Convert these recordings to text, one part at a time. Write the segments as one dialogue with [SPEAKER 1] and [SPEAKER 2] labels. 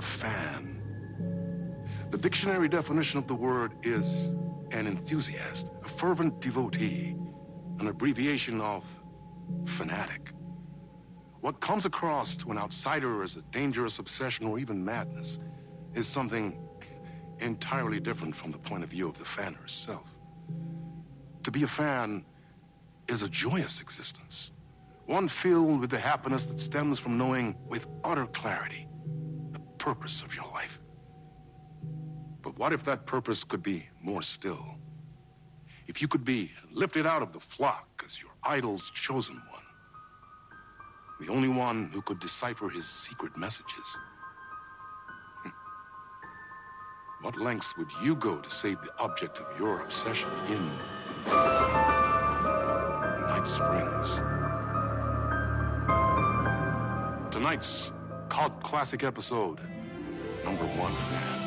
[SPEAKER 1] a fan. The dictionary definition of the word is an enthusiast, a fervent devotee, an abbreviation of fanatic. What comes across to an outsider as a dangerous obsession or even madness is something entirely different from the point of view of the fan herself. To be a fan is a joyous existence, one filled with the happiness that stems from knowing with utter clarity the purpose of your life. But what if that purpose could be more still? If you could be lifted out of the flock as your idol's chosen one, the only one who could decipher his secret messages. What lengths would you go to save the object of your obsession in Night Springs? Tonight's cult classic episode, number 1 fan.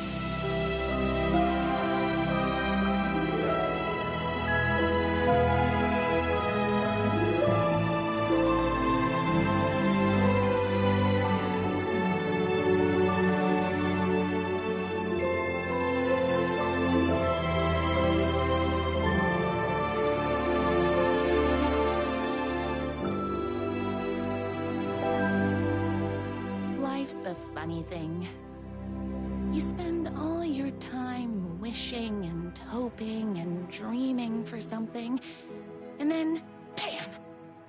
[SPEAKER 2] Life's a funny thing. You spend all your time wishing and hoping and dreaming for something, and then, bam!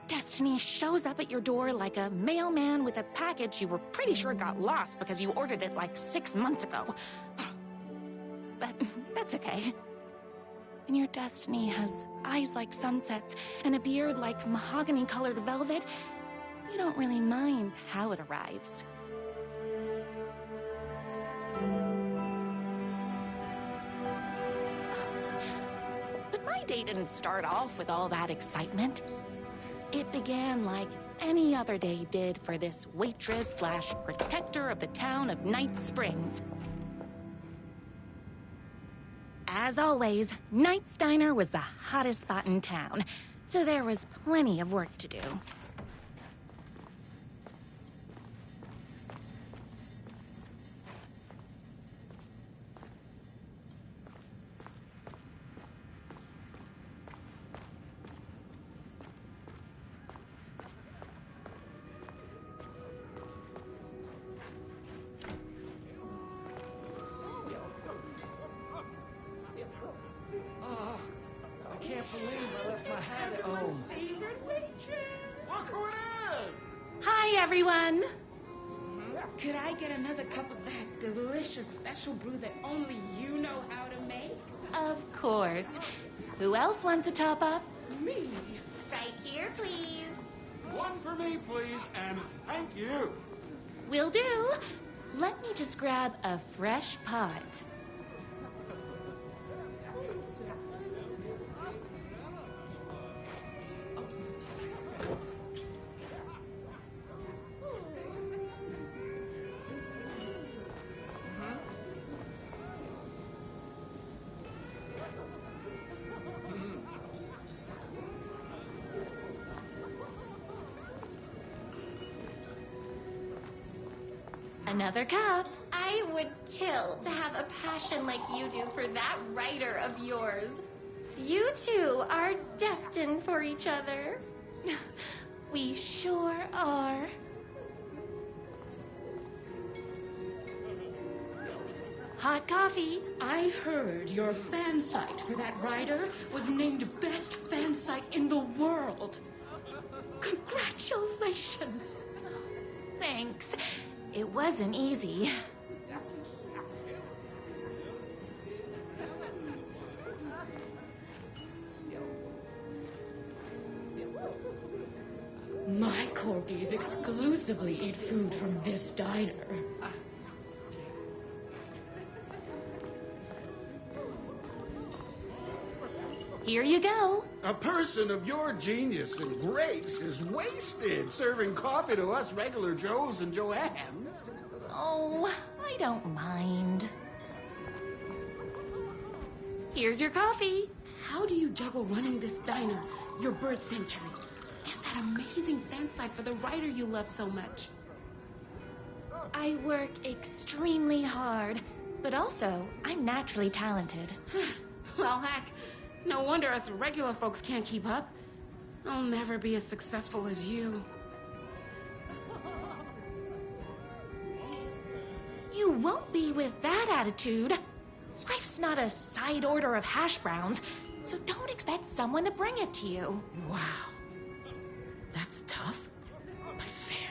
[SPEAKER 2] Destiny shows up at your door like a mailman with a package you were pretty sure got lost because you ordered it like 6 months ago. But that's okay. And your destiny has eyes like sunsets and a beard like mahogany-colored velvet. You don't really mind how it arrives. But my day didn't start off with all that excitement. It began like any other day did for this waitress/protector of the town of Night Springs. As always, Night's Diner was the hottest spot in town, so there was plenty of work to do.
[SPEAKER 3] I can't believe I left my hat at home.
[SPEAKER 4] Favorite waitress.
[SPEAKER 3] Look who it is!
[SPEAKER 2] Hi, everyone!
[SPEAKER 4] Could I get another cup of that delicious special brew that only you know how to make?
[SPEAKER 2] Of course. Who else wants a top-up?
[SPEAKER 4] Me.
[SPEAKER 5] Right here, please.
[SPEAKER 3] One for me, please, and thank you.
[SPEAKER 2] Will do. Let me just grab a fresh pot. Another cup.
[SPEAKER 5] I would kill to have a passion like you do for that writer of yours. You two are destined for each other.
[SPEAKER 2] We sure are. Hot coffee.
[SPEAKER 4] I heard your fan site for that writer was named best fan site in the world. Congratulations.
[SPEAKER 2] Thanks. It wasn't easy.
[SPEAKER 4] My corgis exclusively eat food from this diner.
[SPEAKER 2] Here you go.
[SPEAKER 3] A person of your genius and grace is wasted serving coffee to us regular Joes and Joannes.
[SPEAKER 2] Oh, I don't mind. Here's your coffee.
[SPEAKER 4] How do you juggle running this diner, your bird sanctuary, and that amazing fan site for the writer you love so much?
[SPEAKER 2] I work extremely hard, but also, I'm naturally talented.
[SPEAKER 4] Well, heck, no wonder us regular folks can't keep up. I'll never be as successful as you.
[SPEAKER 2] You won't be with that attitude. Life's not a side order of hash browns, so don't expect someone to bring it to you.
[SPEAKER 4] Wow. That's tough, but fair.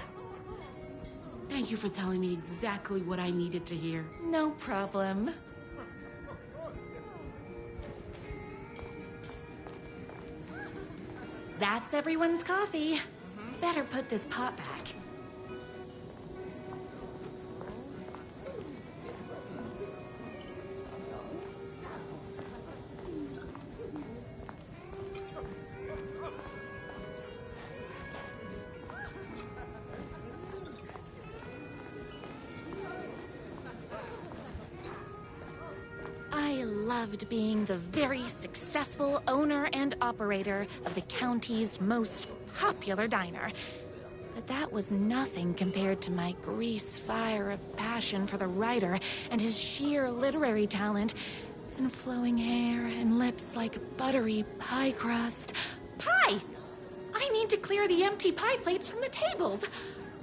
[SPEAKER 4] Thank you for telling me exactly what I needed to hear.
[SPEAKER 2] No problem. That's everyone's coffee. Better put this pot back. I loved being the very successful owner and operator of the county's most popular diner. But that was nothing compared to my grease fire of passion for the writer and his sheer literary talent, and flowing hair and lips like buttery pie crust. Pie! I need to clear the empty pie plates from the tables.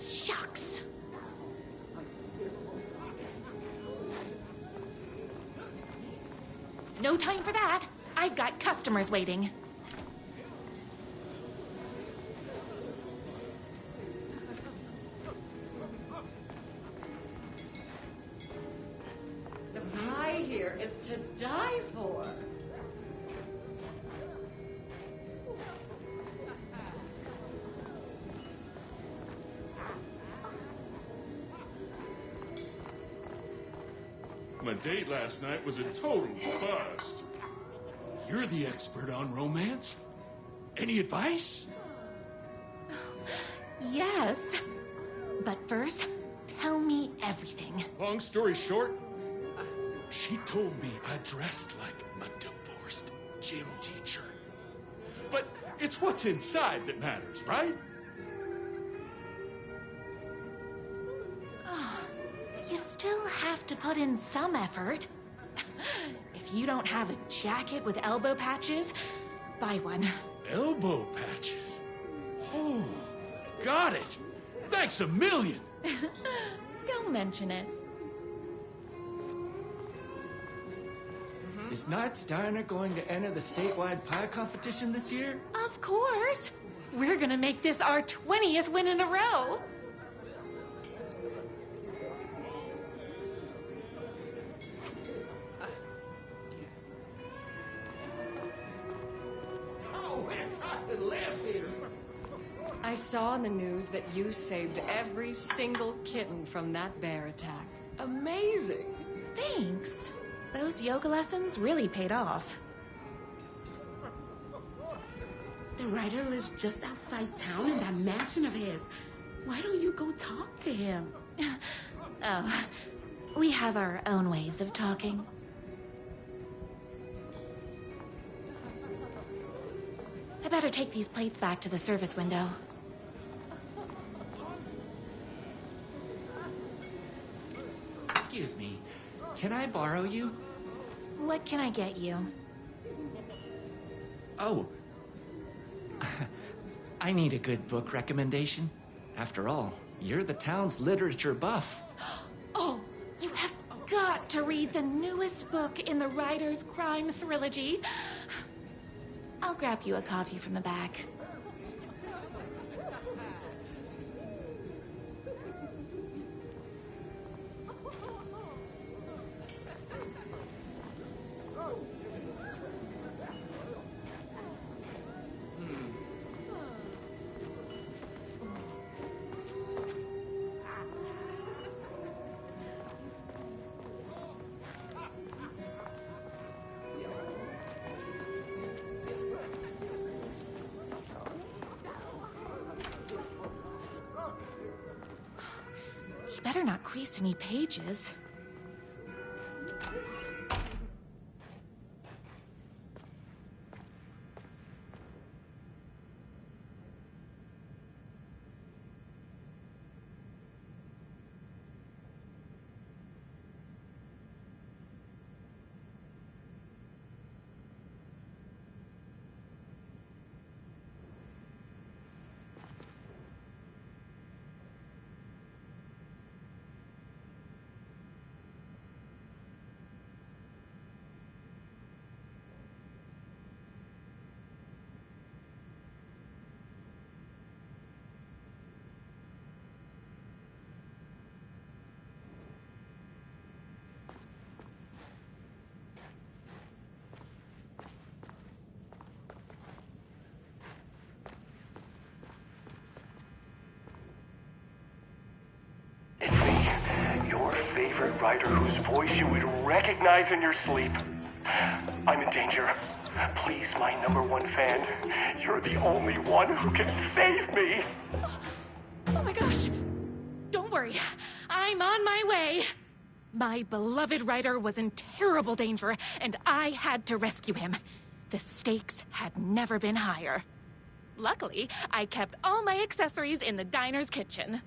[SPEAKER 2] Shucks. No time for that. I've got customers waiting.
[SPEAKER 6] The pie here is to die for.
[SPEAKER 7] My date last night was a total bust. You're the expert on romance. Any advice?
[SPEAKER 2] Yes. But first, tell me everything.
[SPEAKER 7] Long story short, she told me I dressed like a divorced gym teacher. But it's what's inside that matters, right?
[SPEAKER 2] You still have to put in some effort. If you don't have a jacket with elbow patches, buy one.
[SPEAKER 7] Elbow patches. Oh, got it. Thanks a million.
[SPEAKER 2] Don't mention it.
[SPEAKER 8] Is Nart's Diner going to enter the statewide pie competition this year?
[SPEAKER 2] Of course. We're gonna make this our 20th win in a row.
[SPEAKER 6] I saw in the news that you saved every single kitten from that bear attack. Amazing!
[SPEAKER 2] Thanks. Those yoga lessons really paid off.
[SPEAKER 4] The writer lives just outside town in that mansion of his. Why don't you go talk to him?
[SPEAKER 2] Oh, we have our own ways of talking. I better take these plates back to the service window.
[SPEAKER 8] Excuse me, can I borrow you?
[SPEAKER 2] What can I get you?
[SPEAKER 8] Oh. I need a good book recommendation. After all, you're the town's literature buff.
[SPEAKER 2] Oh, you have got to read the newest book in the writer's crime trilogy. I'll grab you a copy from the back. You better not crease any pages.
[SPEAKER 9] Your favorite writer whose voice you would recognize in your sleep. I'm in danger. Please, my #1 fan. You're the only one who can save me.
[SPEAKER 2] Oh my gosh! Don't worry, I'm on my way. My beloved writer was in terrible danger, and I had to rescue him. The stakes had never been higher. Luckily, I kept all my accessories in the diner's kitchen.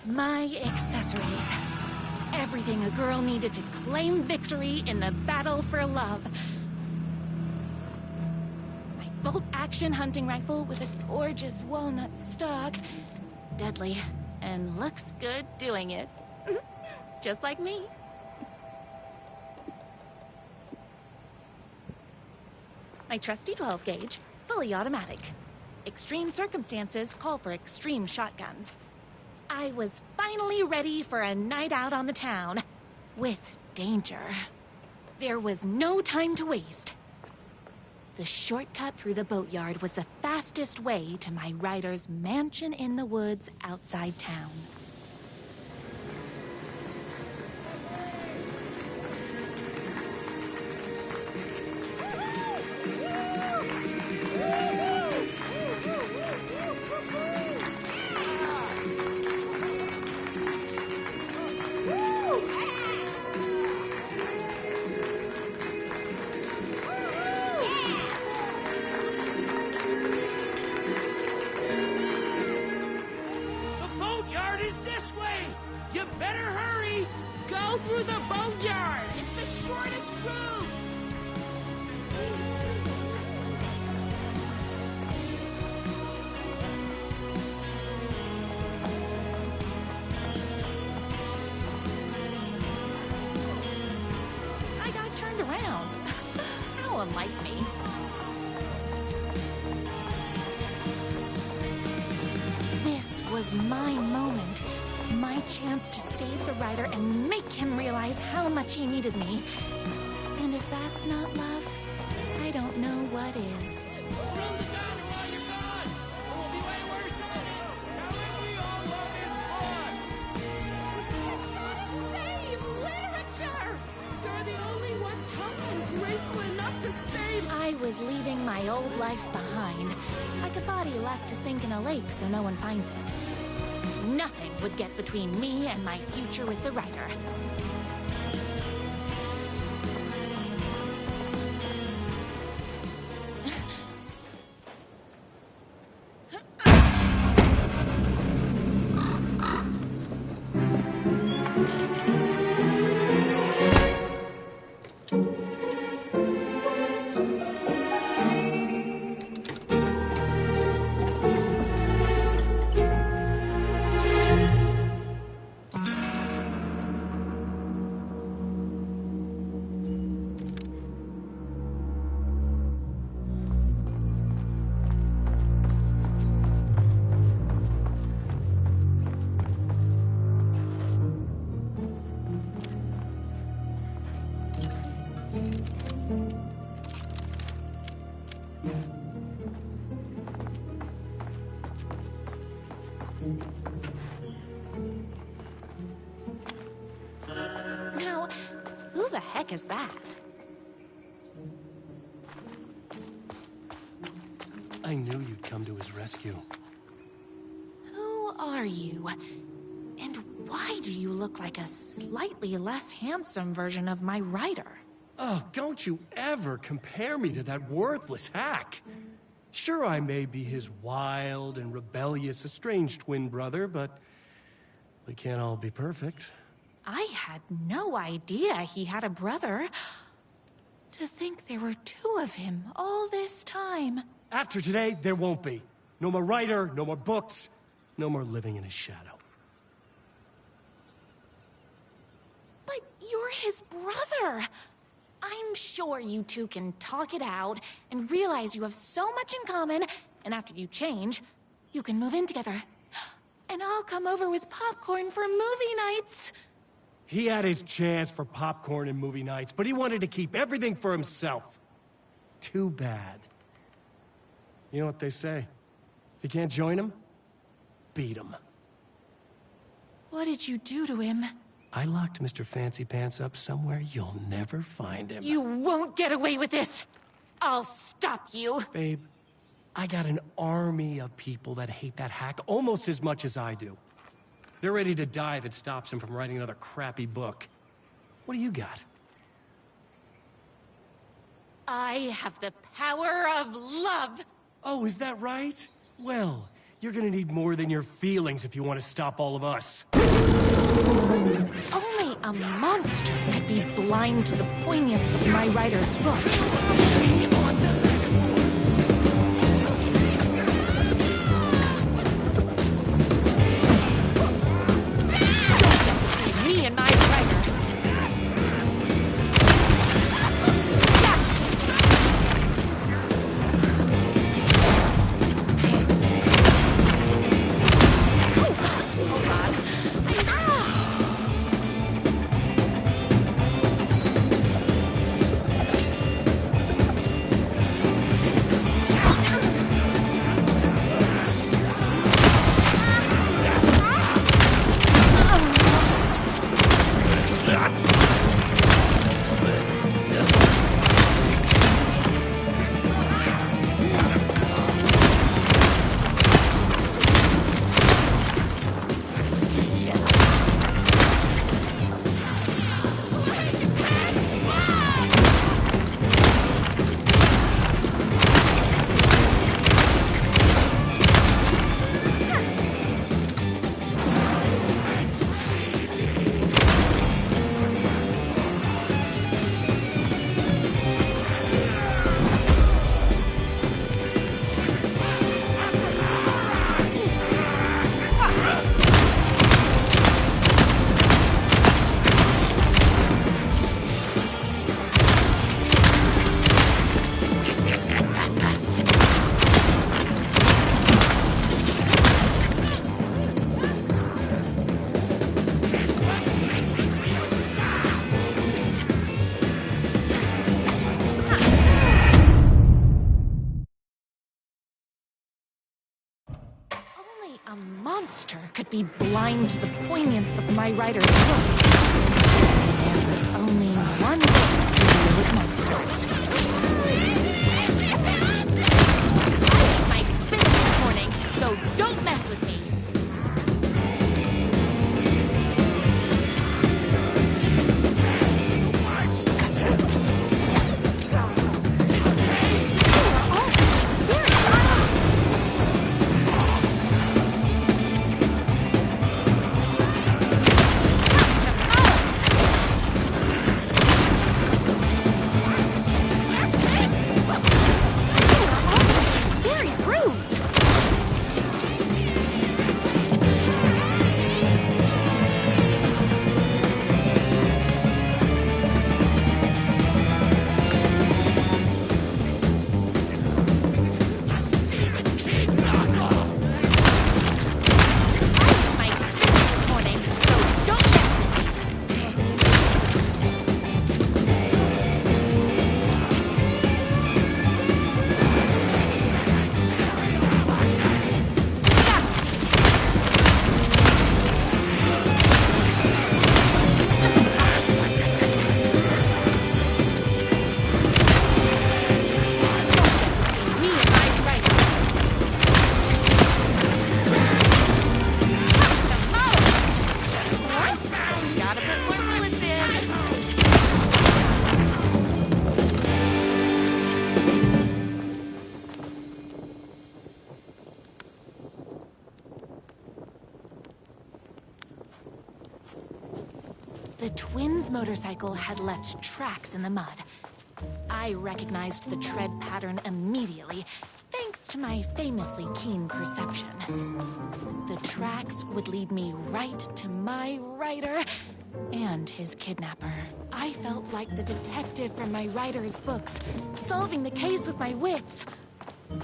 [SPEAKER 2] My accessories. Everything a girl needed to claim victory in the battle for love. My bolt-action hunting rifle with a gorgeous walnut stock. Deadly, and looks good doing it. Just like me. My trusty 12 gauge, fully automatic. Extreme circumstances call for extreme shotguns. I was finally ready for a night out on the town. With danger. There was no time to waste. The shortcut through the boatyard was the fastest way to my writer's mansion in the woods outside town. Like me. This was my moment, my chance to save the writer and make him realize how much he needed me. And if that's not love, I don't know what is.
[SPEAKER 3] Run the downer while you're gone, or we'll be way worse on it. Tell him we all love his books.
[SPEAKER 2] Save literature! You're the only one tough and graceful enough to save. I was leaving my old life behind, like a body left to sink in a lake so no one finds it. Nothing would get between me and my future with the writer. Now, who the heck is that?
[SPEAKER 7] I knew you'd come to his rescue.
[SPEAKER 2] Who are you? And Why do you look like a slightly less handsome version of my writer?
[SPEAKER 7] Oh, don't you ever compare me to that worthless hack. Sure, I may be his wild and rebellious estranged twin brother, but we can't all be perfect.
[SPEAKER 2] I had no idea he had a brother. To think there were two of him all this time.
[SPEAKER 7] After today, there won't be. No more writer, no more books, no more living in his shadow.
[SPEAKER 2] But you're his brother. I'm sure you two can talk it out and realize you have so much in common, and after you change, you can move in together. And I'll come over with popcorn for movie nights.
[SPEAKER 7] He had his chance for popcorn and movie nights, but he wanted to keep everything for himself. Too bad. You know what they say? If you can't join him, beat him.
[SPEAKER 2] What did you do to him?
[SPEAKER 7] I locked Mr. Fancy Pants up somewhere you'll never find him.
[SPEAKER 2] You won't get away with this! I'll stop you!
[SPEAKER 7] Babe, I got an army of people that hate that hack almost as much as I do. They're ready to die if it stops him from writing another crappy book. What do you got?
[SPEAKER 2] I have the power of love!
[SPEAKER 7] Oh, is that right? Well, you're gonna need more than your feelings if you want to stop all of us.
[SPEAKER 2] Only a monster could be blind to the poignance of my writer's book. Me and my writer. A monster could be blind to the poignance of my writer's book. There was only one way to deal with monsters. I ate my spinach this morning, so don't mess with me. The twins' motorcycle had left tracks in the mud. I recognized the tread pattern immediately, thanks to my famously keen perception. The tracks would lead me right to my writer and his kidnapper. I felt like the detective from my writer's books, solving the case with my wits.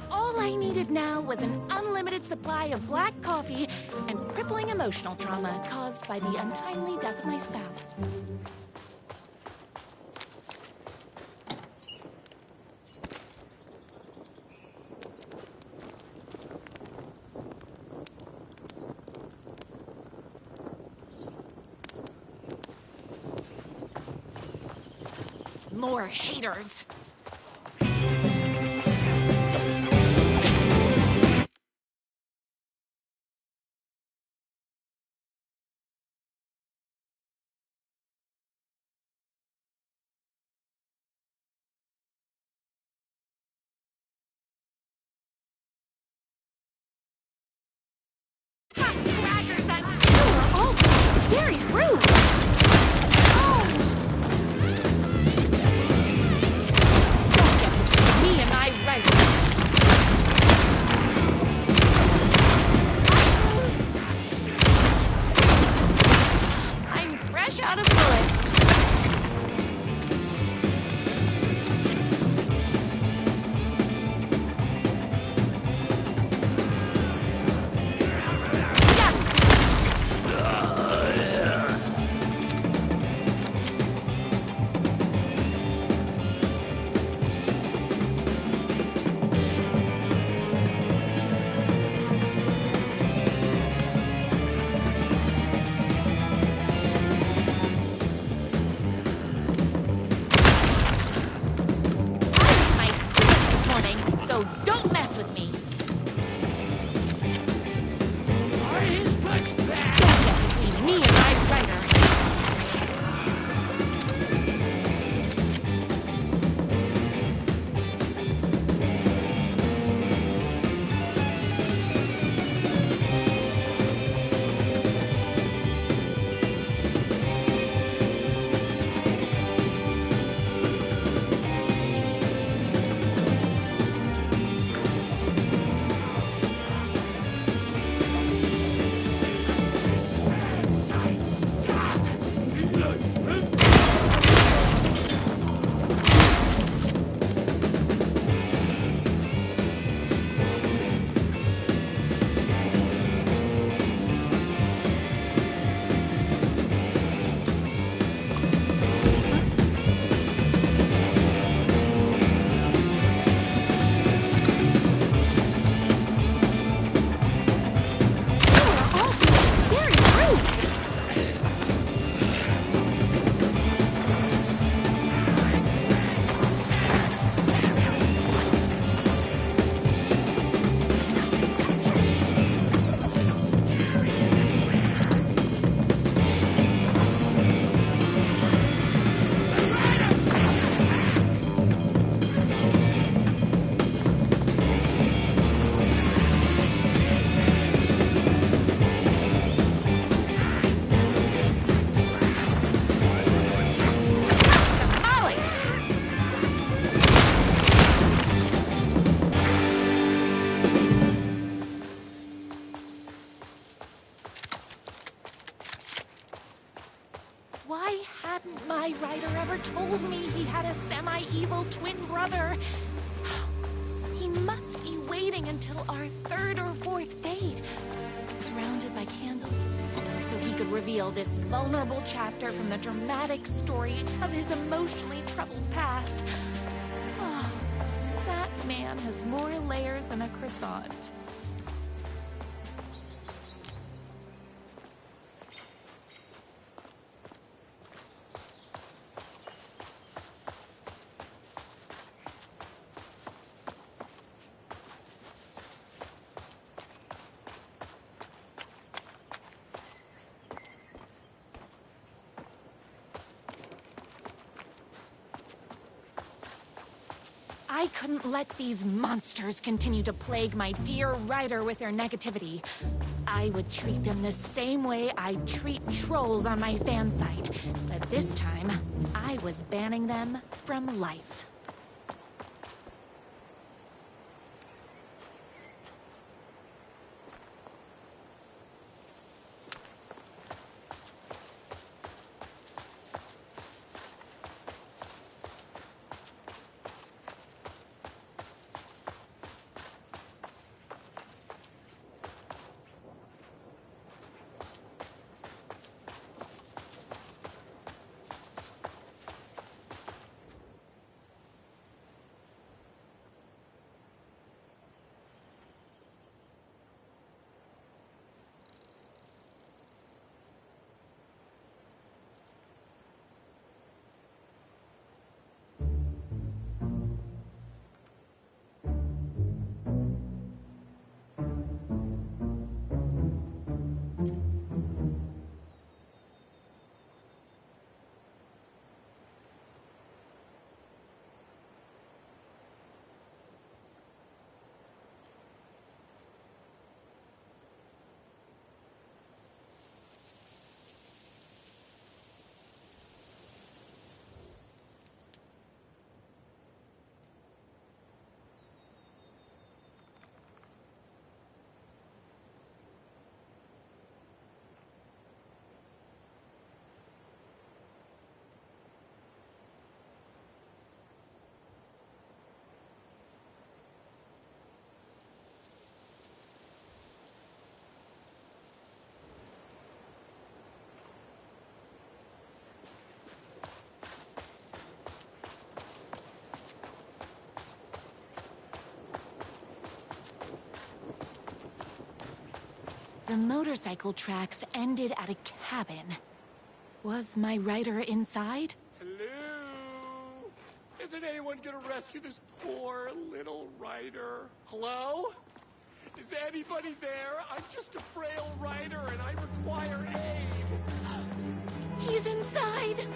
[SPEAKER 2] All I needed now was an unlimited supply of black coffee and crippling emotional trauma caused by the untimely death of my spouse. More haters. Crackers, that still are all very rude. Me and my writer. I'm fresh out of bullets. My writer ever told me he had a semi-evil twin brother. He must be waiting until our third or fourth date, surrounded by candles, so he could reveal this vulnerable chapter from the dramatic story of his emotionally troubled past. Oh, that man has more layers than a croissant. I couldn't let these monsters continue to plague my dear writer with their negativity. I would treat them the same way I treat trolls on my fan site. But this time, I was banning them from life. The motorcycle tracks ended at a cabin. Was my writer inside?
[SPEAKER 7] Hello? Isn't anyone gonna rescue this poor little writer? Hello? Is anybody there? I'm just a frail writer and I require aid.
[SPEAKER 2] He's inside!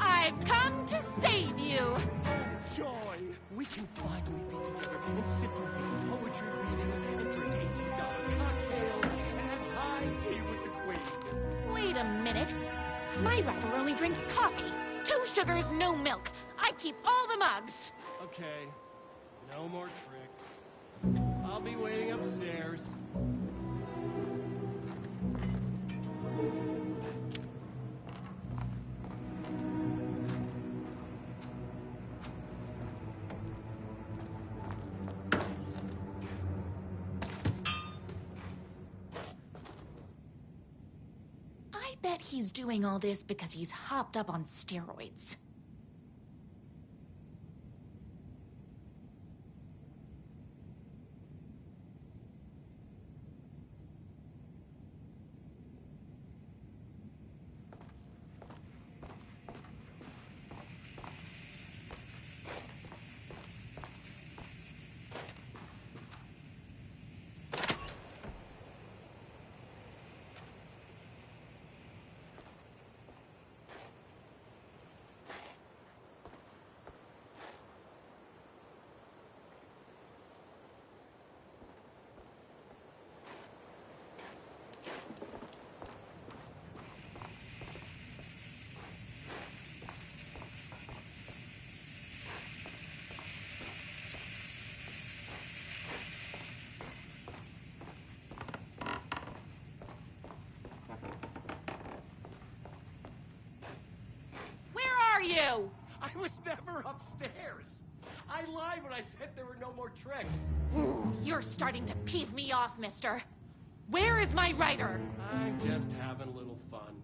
[SPEAKER 2] I've come to save you!
[SPEAKER 7] Joy! We can finally be together and sit through poetry readings and drink $18 cocktails and have high tea with the queen.
[SPEAKER 2] Wait a minute. My writer only drinks coffee. 2 sugars, no milk. I keep all the mugs.
[SPEAKER 7] Okay. No more tricks. I'll be waiting upstairs.
[SPEAKER 2] I bet he's doing all this because he's hopped up on steroids.
[SPEAKER 7] I was never upstairs. I lied when I said there were no more tricks.
[SPEAKER 2] You're starting to peeve me off, mister. Where is my writer?
[SPEAKER 7] I'm just having a little fun.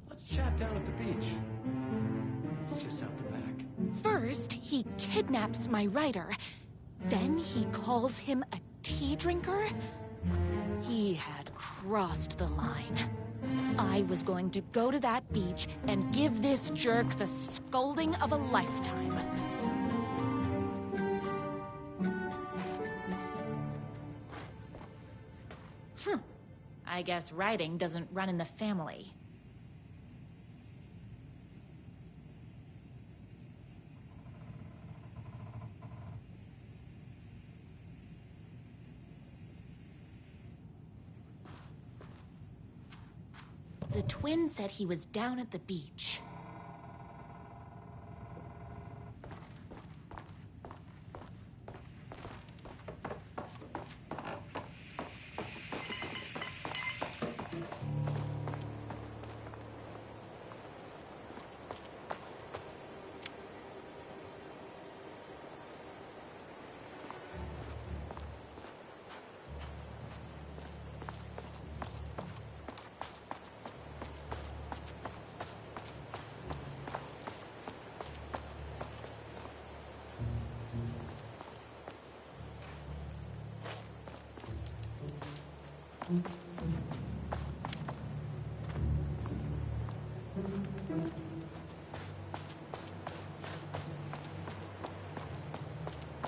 [SPEAKER 7] Let's chat down at the beach. It's just out the back.
[SPEAKER 2] First, he kidnaps my writer. Then he calls him a tea drinker. He had crossed the line. I was going to go to that beach and give this jerk the scolding of a lifetime. I guess writing doesn't run in the family. The twin said he was down at the beach.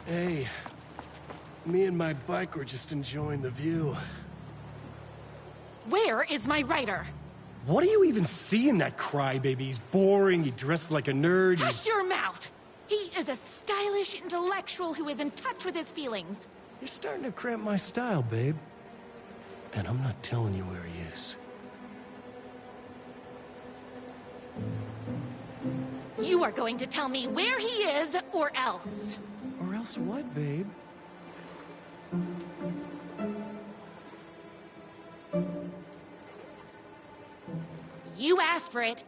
[SPEAKER 7] Hey, me and my bike were just enjoying the view.
[SPEAKER 2] Where is my writer?
[SPEAKER 7] What do you even see in that crybaby? He's boring, he dresses like a nerd.
[SPEAKER 2] Hush your mouth! He is a stylish intellectual who is in touch with his feelings.
[SPEAKER 7] You're starting to cramp my style, babe. And I'm not telling you where he is.
[SPEAKER 2] You are going to tell me where he is, or else.
[SPEAKER 7] Or else what, babe?
[SPEAKER 2] You asked for it.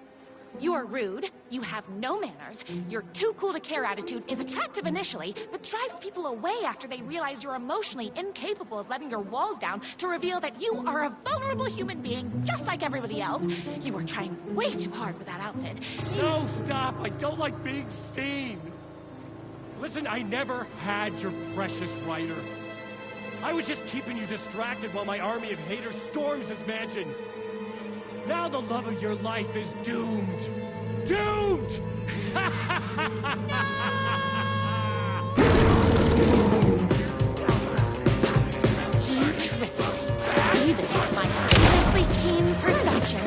[SPEAKER 2] You're rude, you have no manners, your too cool to care attitude is attractive initially, but drives people away after they realize you're emotionally incapable of letting your walls down to reveal that you are a vulnerable human being just like everybody else. You are trying way too hard with that outfit.
[SPEAKER 7] No, stop! I don't like being seen! Listen, I never had your precious writer. I was just keeping you distracted while my army of haters storms his mansion. Now the love of your life is doomed. Doomed!
[SPEAKER 2] He tricked me, even with my famously keen perception.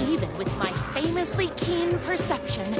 [SPEAKER 2] Even with my famously keen perception.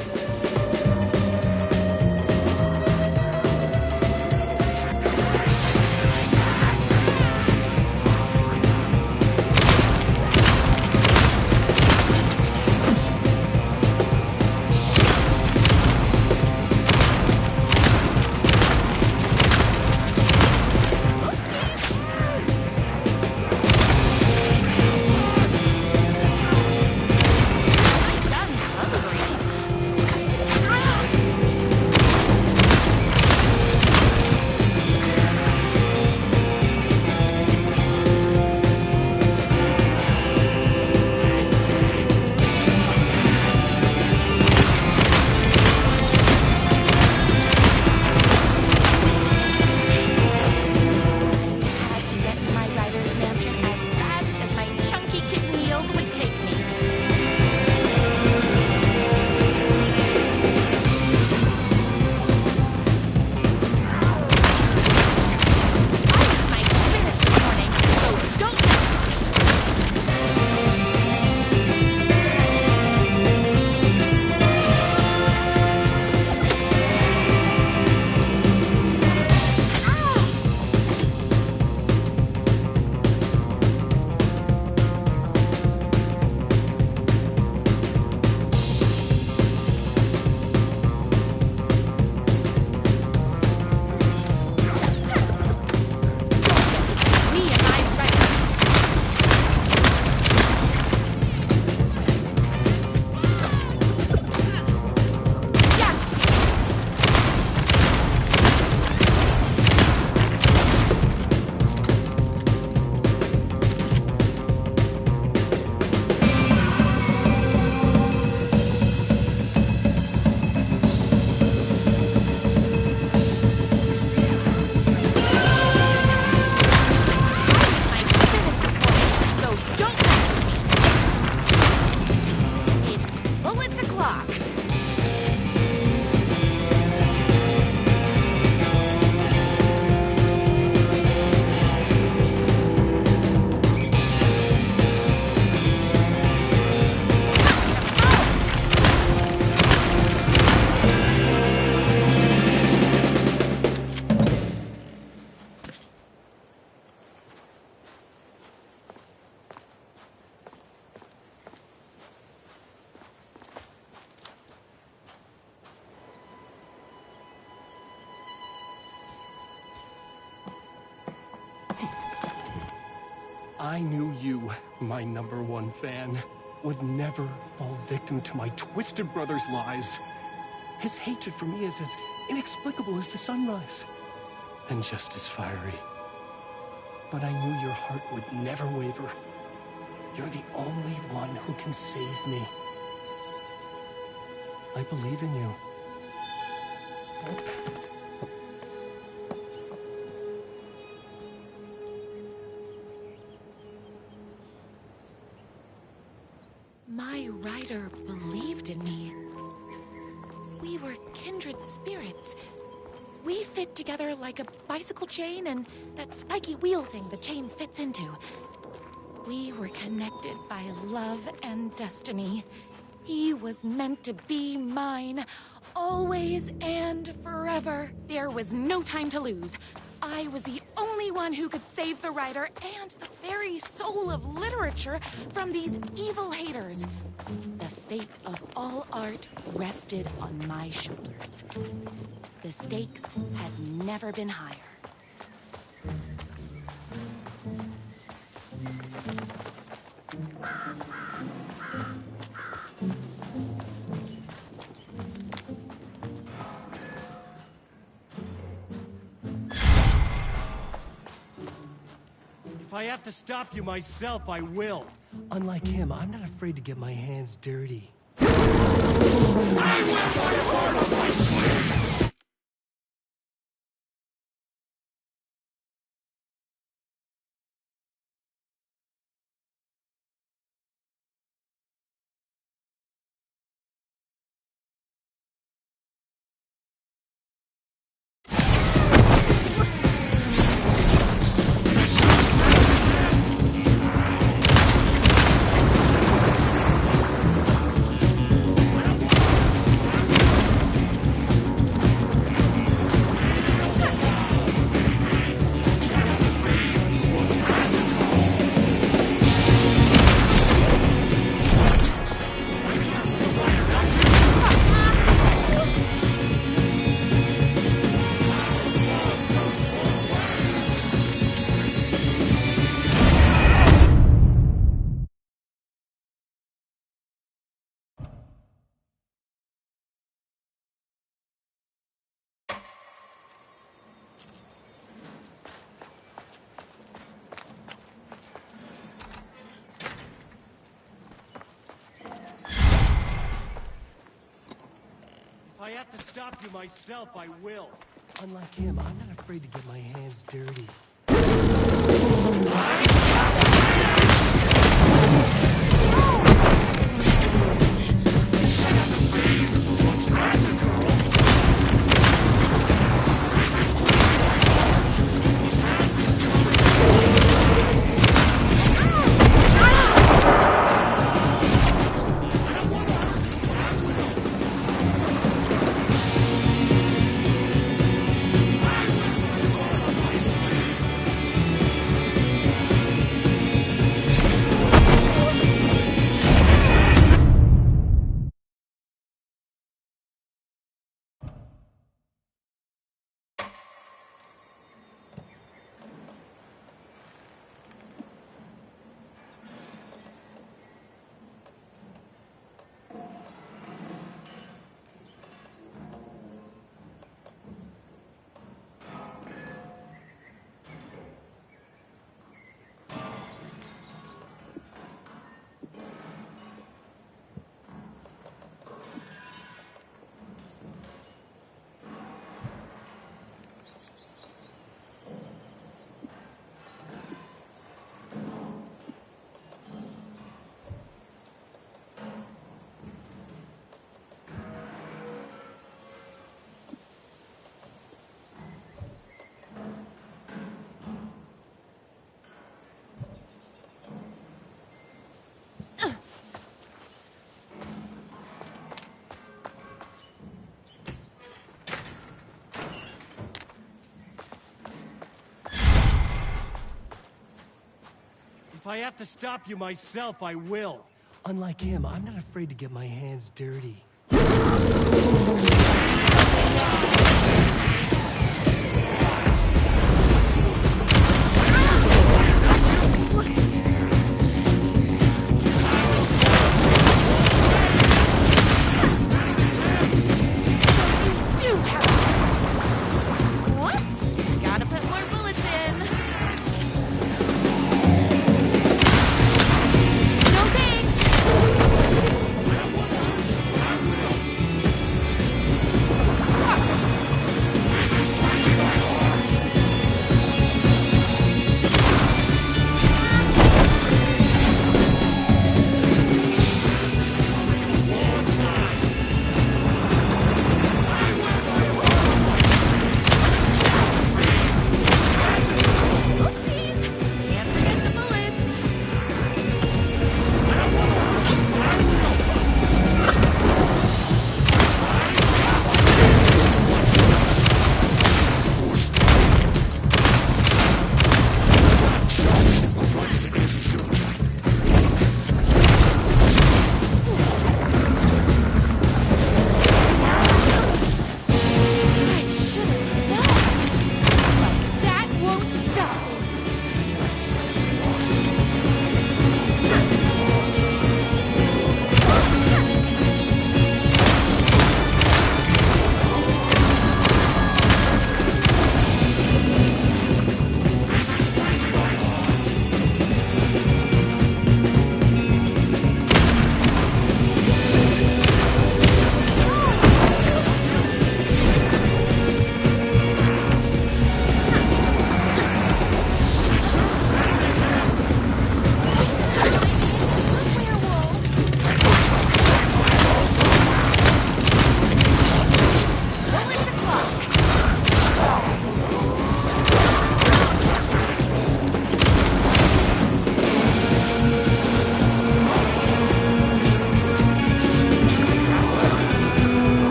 [SPEAKER 7] I knew you, my #1 fan, would never fall victim to my twisted brother's lies. His hatred for me is as inexplicable as the sunrise, and just as fiery. But I knew your heart would never waver. You're the only one who can save me. I believe in you.
[SPEAKER 2] My writer believed in me. We were kindred spirits. We fit together like a bicycle chain and that spiky wheel thing the chain fits into. We were connected by love and destiny. He was meant to be mine, always and forever. There was no time to lose. I was the only one who could save the writer and the very soul of literature from these evil haters. The fate of all art rested on my shoulders. The stakes had never been higher.
[SPEAKER 7] If I have to stop you myself, I will. Unlike him, I'm not afraid to get my hands dirty. I will put heart on my sleeve! If I have to stop you myself, I will. Unlike him, I'm not afraid to get my hands dirty. If I have to stop you myself, I will. Unlike him, I'm not afraid to get my hands dirty.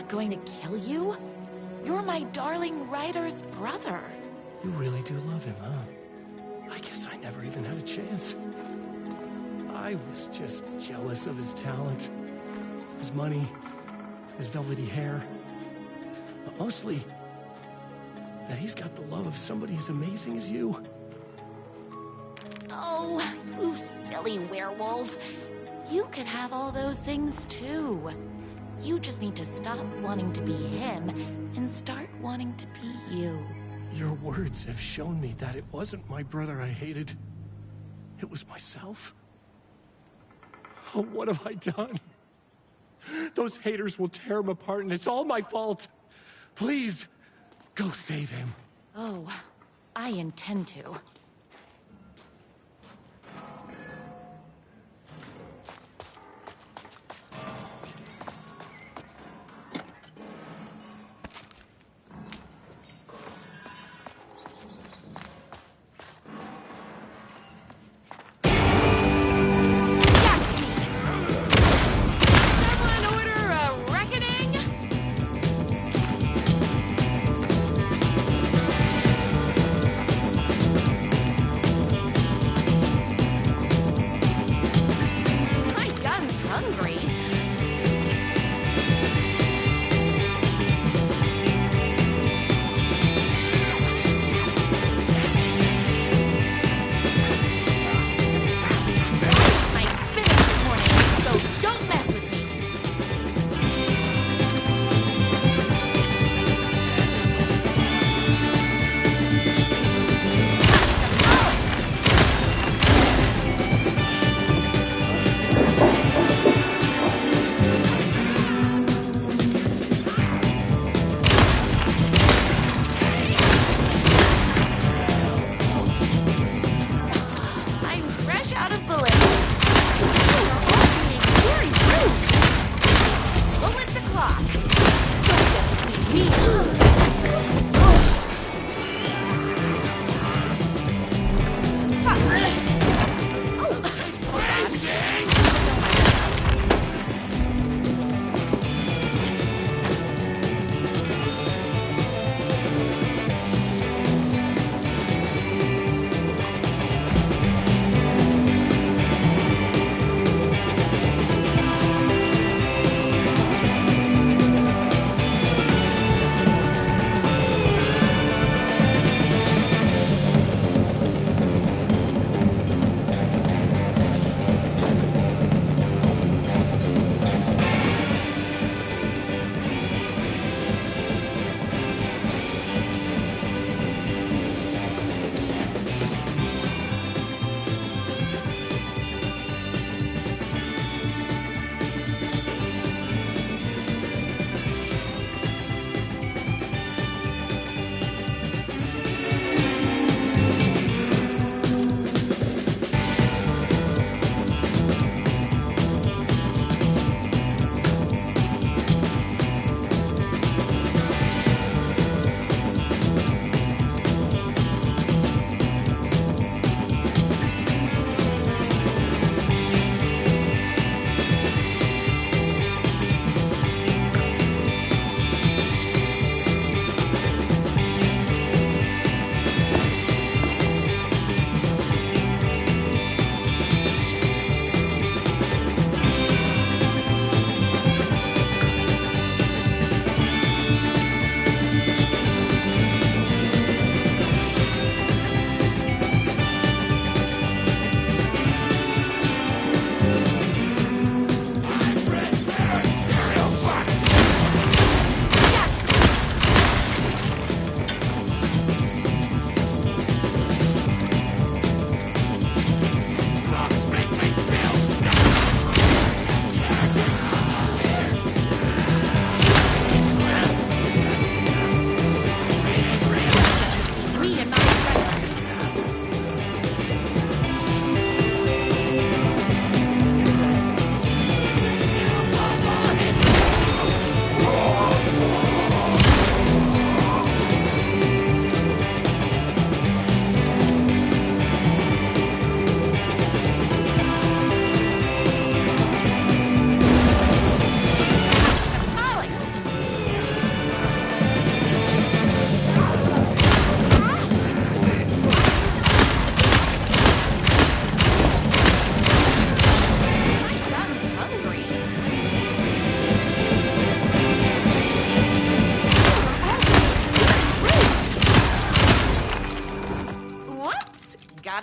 [SPEAKER 2] not going to kill you. You're my darling writer's brother.
[SPEAKER 7] You really do love him, huh? I guess I never even had a chance. I was just jealous of his talent, his money, his velvety hair. But mostly, that he's got the love of somebody as amazing as you.
[SPEAKER 2] Oh, you silly werewolf. You could have all those things too. You just need to stop wanting to be him and start wanting to be you.
[SPEAKER 7] Your words have shown me that it wasn't my brother I hated. It was myself. Oh, what have I done? Those haters will tear him apart, and it's all my fault. Please, go save him.
[SPEAKER 2] Oh, I intend to.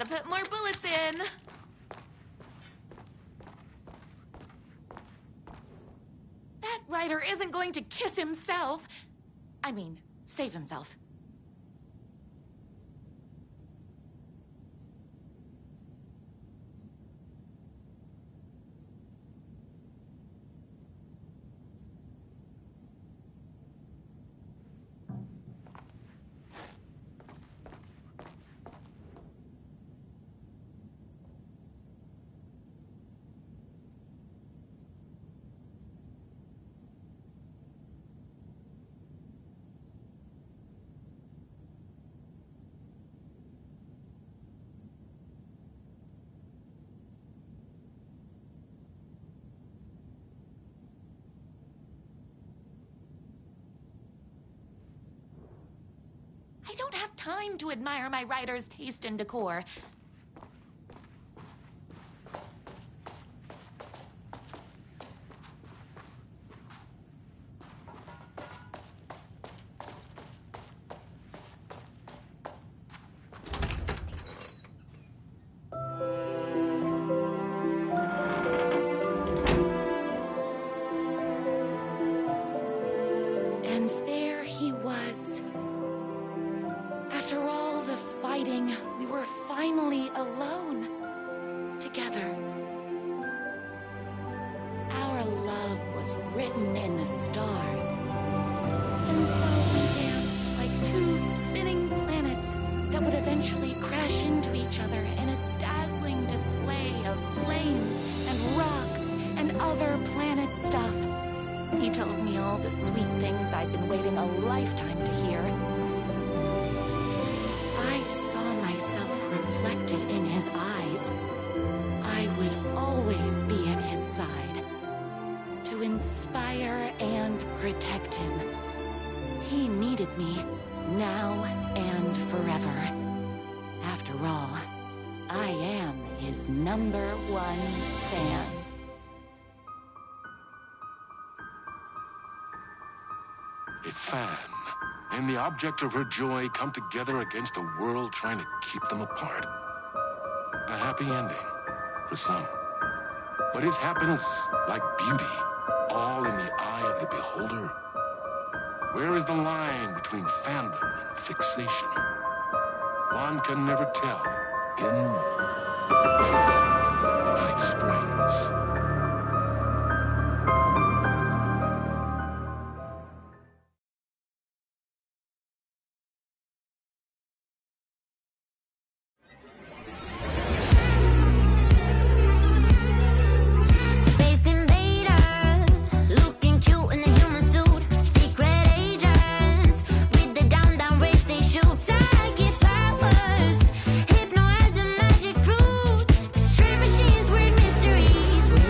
[SPEAKER 2] Gotta put more bullets in. That writer isn't going to kiss himself. I mean, save himself. I don't have time to admire my writer's taste in decor. And there he was. After all the fighting, we were finally alone. Together. Our love was written in the stars. And so we danced like two spinning planets that would eventually crash into each other in a dazzling display of flames and rocks and other planet stuff. He told me all the sweet things I'd been waiting a lifetime to hear. I saw myself reflected in his eyes. I would always be at his side, to inspire and protect him. He needed me, now and forever. After all, I am his #1 fan.
[SPEAKER 1] A fan and the object of her joy come together against a world trying to keep them apart. A happy ending for some. But is happiness, like beauty, all in the eye of the beholder? Where is the line between fandom and fixation? One can never tell in Night Springs.
[SPEAKER 10] Mysteries.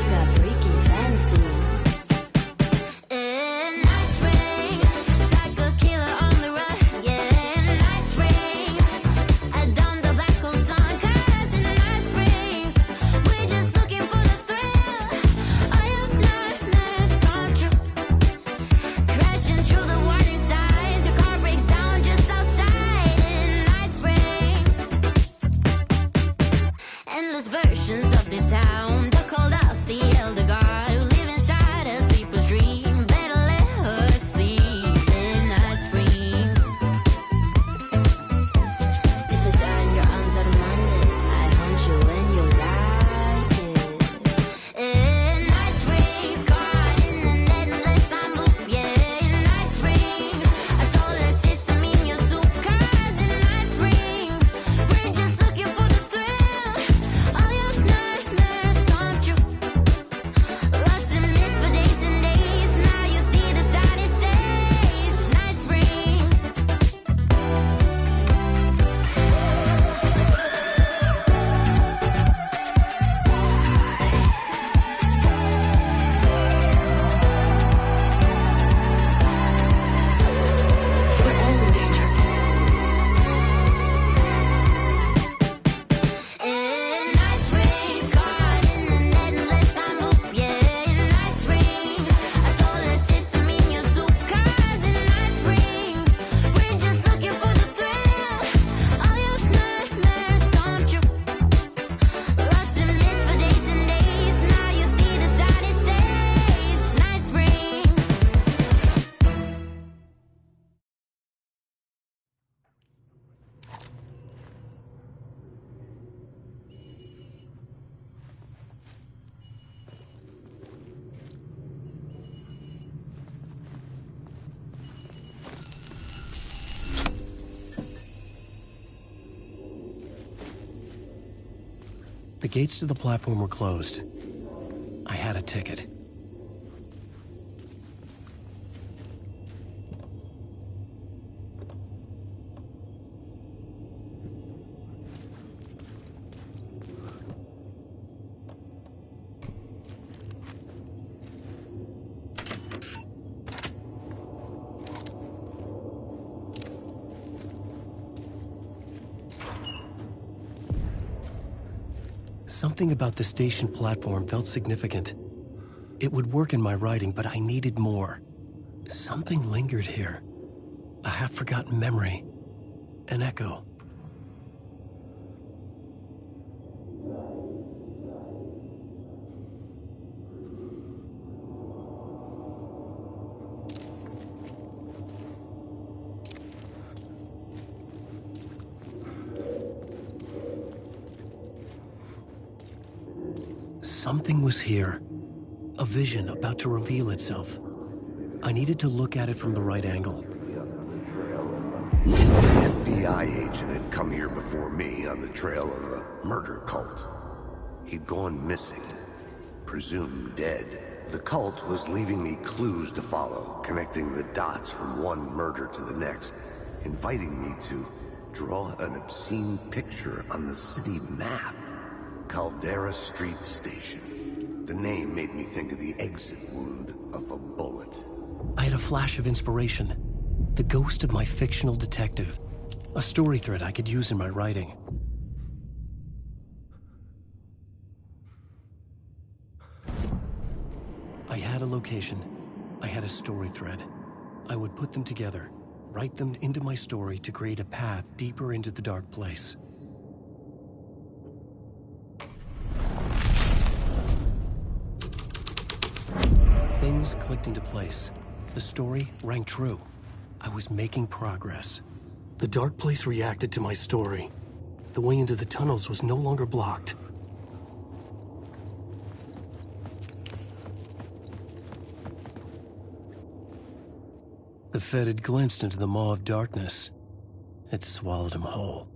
[SPEAKER 7] The gates to the platform were closed. I had a ticket. Something about the station platform felt significant. It would work in my writing, but I needed more. Something lingered here. A half-forgotten memory. An echo. Something was here. A vision about to reveal itself. I needed to look at it from the right angle.
[SPEAKER 10] An FBI agent had come here before me on the trail of a murder cult. He'd gone missing, presumed dead. The cult was leaving me clues to follow, connecting the dots from one murder to the next, inviting me to draw an obscene picture on the city map. Caldera Station. The name made me think of the exit wound of a bullet.
[SPEAKER 7] I had a flash of inspiration. The ghost of my fictional detective. A story thread I could use in my writing. I had a location. I had a story thread. I would put them together, write them into my story to create a path deeper into the dark place. Things clicked into place. The story rang true. I was making progress. The dark place reacted to my story. The way into the tunnels was no longer blocked. The Fed had glimpsed into the maw of darkness. It swallowed him whole.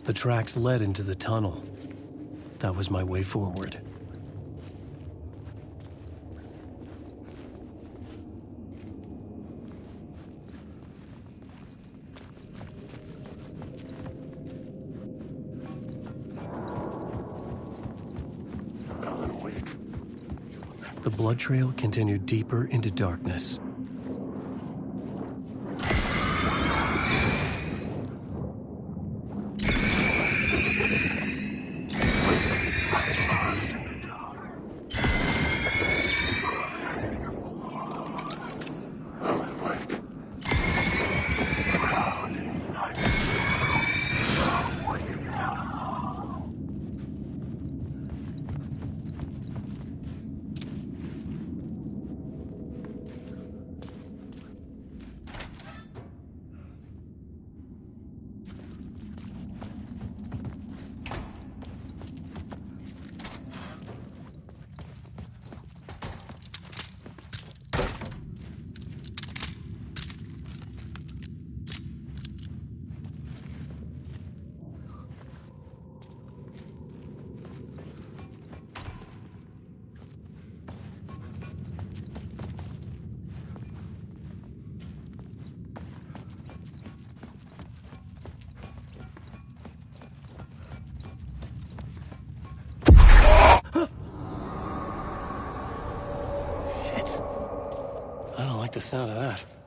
[SPEAKER 7] The tracks led into the tunnel. That was my way forward. The blood trail continued deeper into darkness. the sound of that.